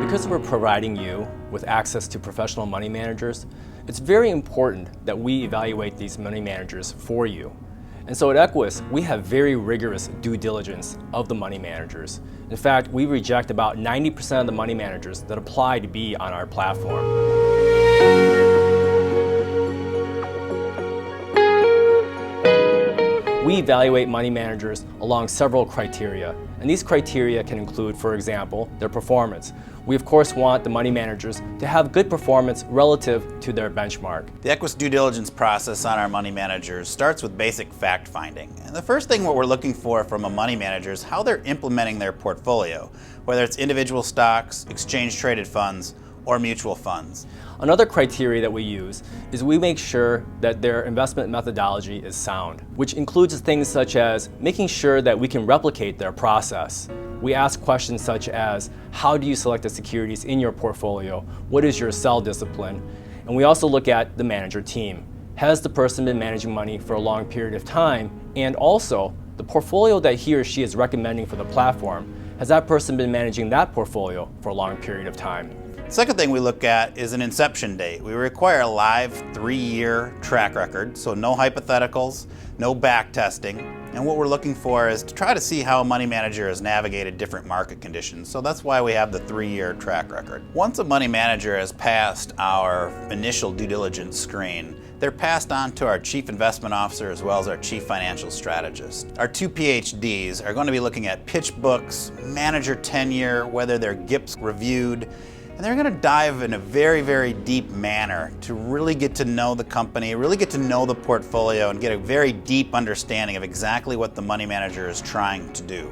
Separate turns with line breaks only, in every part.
Because we're providing you with access to professional money managers, it's very important that we evaluate these money managers for you. And so at Equus, we have very rigorous due diligence of the money managers. In fact, we reject about 90% of the money managers that apply to be on our platform. We evaluate money managers along several criteria, and these criteria can include, for example, their performance. We of course want the money managers to have good performance relative to their benchmark.
The Equus due diligence process on our money managers starts with basic fact finding. And the first thing what we're looking for from a money manager is how they're implementing their portfolio, whether it's individual stocks, exchange traded funds, or mutual funds.
Another criteria that we use is we make sure that their investment methodology is sound, which includes things such as making sure that we can replicate their process. We ask questions such as, how do you select the securities in your portfolio? What is your sell discipline? And we also look at the manager team. Has the person been managing money for a long period of time? And also, the portfolio that he or she is recommending for the platform, has that person been managing that portfolio for a long period of time?
Second thing we look at is an inception date. We require a live 3-year track record, so no hypotheticals, no back testing. And what we're looking for is to try to see how a money manager has navigated different market conditions. So that's why we have the 3-year track record. Once a money manager has passed our initial due diligence screen, they're passed on to our Chief Investment Officer as well as our Chief Financial Strategist. Our 2 PhDs are going to be looking at pitch books, manager tenure, whether they're GIPS reviewed, and they're going to dive in a very, very deep manner to really get to know the company, really get to know the portfolio, and get a very deep understanding of exactly what the money manager is trying to do.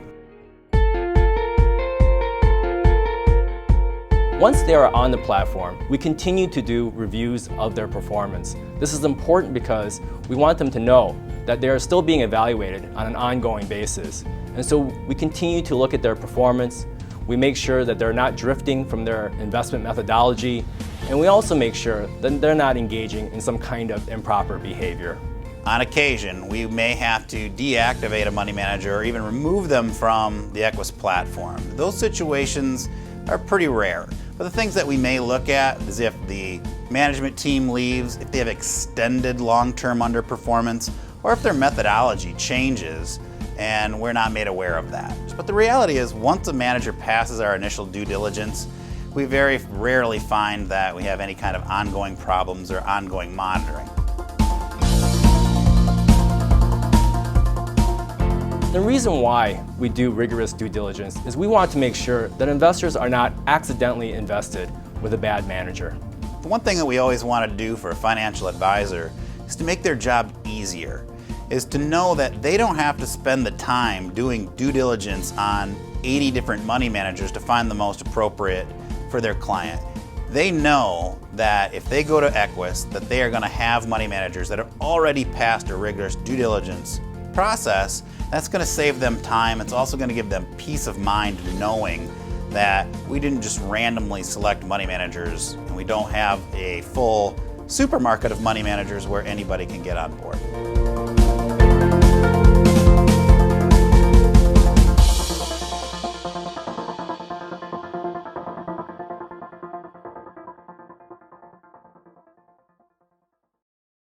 Once they are on the platform, we continue to do reviews of their performance. This is important because we want them to know that they are still being evaluated on an ongoing basis. And so we continue to look at their performance. We make sure that they're not drifting from their investment methodology, and we also make sure that they're not engaging in some kind of improper behavior.
On occasion, we may have to deactivate a money manager or even remove them from the Equus platform. Those situations are pretty rare. But the things that we may look at is if the management team leaves, if they have extended long-term underperformance, or if their methodology changes and we're not made aware of that. But the reality is, once a manager passes our initial due diligence, we very rarely find that we have any kind of ongoing problems or ongoing monitoring.
The reason why we do rigorous due diligence is we want to make sure that investors are not accidentally invested with a bad manager.
The one thing that we always want to do for a financial advisor is to make their job easier, is to know that they don't have to spend the time doing due diligence on 80 different money managers to find the most appropriate for their client. They know that if they go to Equus, that they are going to have money managers that have already passed a rigorous due diligence process. That's going to save them time. It's also going to give them peace of mind knowing that we didn't just randomly select money managers and we don't have a full supermarket of money managers where anybody can get on board.